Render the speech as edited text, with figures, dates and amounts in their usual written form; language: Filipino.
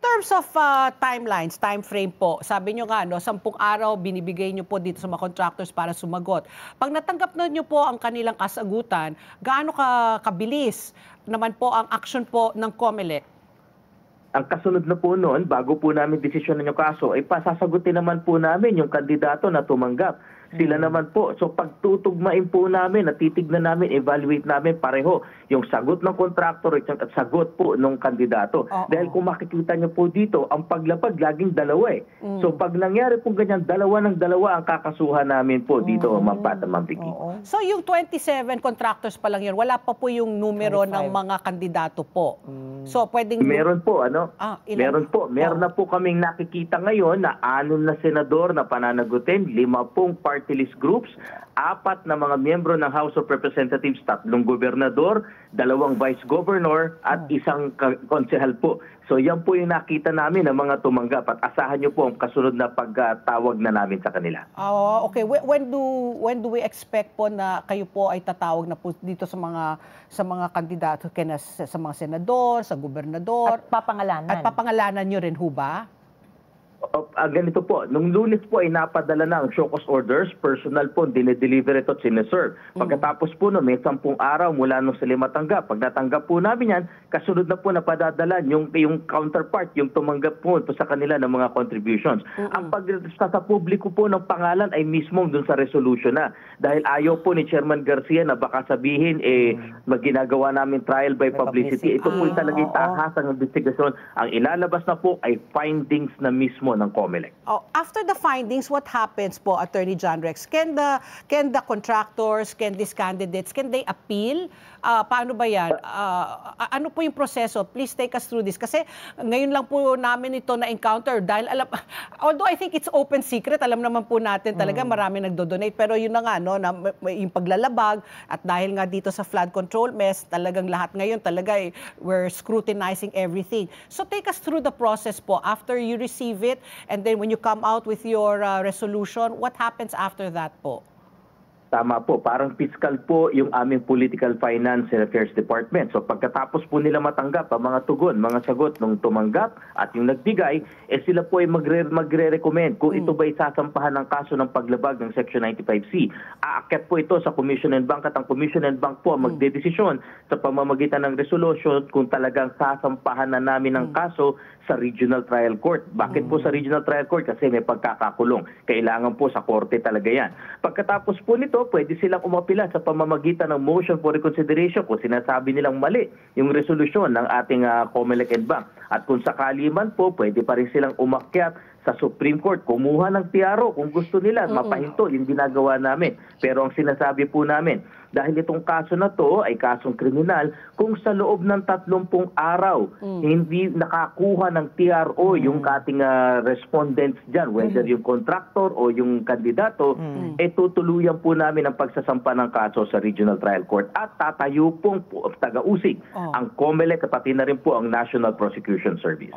terms of timelines, time frame po, sabi nyo nga, no, 10 araw binibigay nyo po dito sa mga contractors para sumagot. Pag natanggap na nyo po ang kanilang kasagutan, gaano kabilis naman po ang action po ng COMELEC? Ang kasunod na po noon, bago po namin desisyonan yung kaso, ay pasasagutin naman po namin yung kandidato na tumanggap. Sila naman po. So pagtutugmain po namin, natitignan namin, evaluate namin pareho yung sagot ng contractor at sagot po ng kandidato. Dahil kung makikita niyo po dito, ang paglapag laging dalawa eh. So pag nangyari po ganyan, dalawa ng dalawa ang kakasuhan namin po dito, Ma'am Pat at Ma'am Vicky. So yung 27 contractors pa lang yun, wala pa po yung numero ng mga kandidato po. So pwedeng... Meron po, ano? Meron po. Meron na po kaming nakikita ngayon na 6 na senador na pananagutin, 50 party list groups, 4 na mga miyembro ng House of Representatives, 3 gobernador, 2 vice governor, at 1 konsehal po. So yan po yung nakita namin ng mga tumanggap at asahan nyo po ang kasunod na pagtawag na namin sa kanila. Okay. When do we expect po na kayo po ay tatawag na po dito sa mga kandidato, sa mga senador, sa gobernador? At papangalanan. At papangalanan nyo rin ho ba? Ganito po, nung Lunes po ay napadala na ang show cause orders, personal po, dinedeliver ito at sineserve. Pagkatapos po may 10 araw mula nung sila matanggap. Pag natanggap po namin yan, kasunod na po na padadalan yung counterpart, yung tumanggap po sa kanila ng mga contributions. Ang pagsa sa publiko po ng pangalan ay mismo dun sa resolution na. Dahil ayaw po ni Chairman Garcia na baka sabihin, ginagawa namin trial by publicity. Ito po talaga yung tahasang investigasyon. Ang ilalabas na po ay findings na mismo ng COMELEC. After the findings, what happens po, Attorney John Rex? Can the contractors, can these candidates, can they appeal? Paano ba yan? Ano po yung proseso? Please take us through this. Kasi ngayon lang po namin ito na-encounter dahil although I think it's open secret, alam naman po natin talaga marami nagdo-donate. Pero yun na nga, no, na yung paglalabag at dahil nga dito sa flood control mess, talagang lahat ngayon talaga we're scrutinizing everything. So take us through the process po after you receive it. And then when you come out with your resolution, what happens after that po? Tama po, parang fiscal po yung aming Political Finance and Affairs Department. So pagkatapos po nila matanggap ang mga tugon, mga sagot ng tumanggap at yung nagbigay, sila po ay magre-recommend kung ito ba isasampahan ng kaso ng paglabag ng Section 95C. Aakyat po ito sa Commission and Bank at ang Commission and Bank po ang magdedesisyon sa pamamagitan ng resolution kung talagang sasampahan na namin ng kaso sa Regional Trial Court. Bakit po sa Regional Trial Court? Kasi may pagkakakulong. Kailangan po sa korte talaga yan. Pagkatapos po nito, pwede silang umapila sa pamamagitan ng motion for reconsideration kung sinasabi nilang mali yung resolusyon ng ating COMELEC and Bank. At kung sakali man po, pwede pa rin silang umakyat sa Supreme Court, kumuha ng TRO kung gusto nila, mapahinto yung ginagawa namin. Pero ang sinasabi po namin, dahil itong kaso na to ay kasong kriminal, kung sa loob ng 30 araw hindi nakakuha ng TRO yung ating respondents dyan, whether yung contractor o yung kandidato, tutuluyan po namin ang pagsasampa ng kaso sa Regional Trial Court at tatayo pong taga-usig ang COMELEC at pati na rin po ang National Prosecution Service.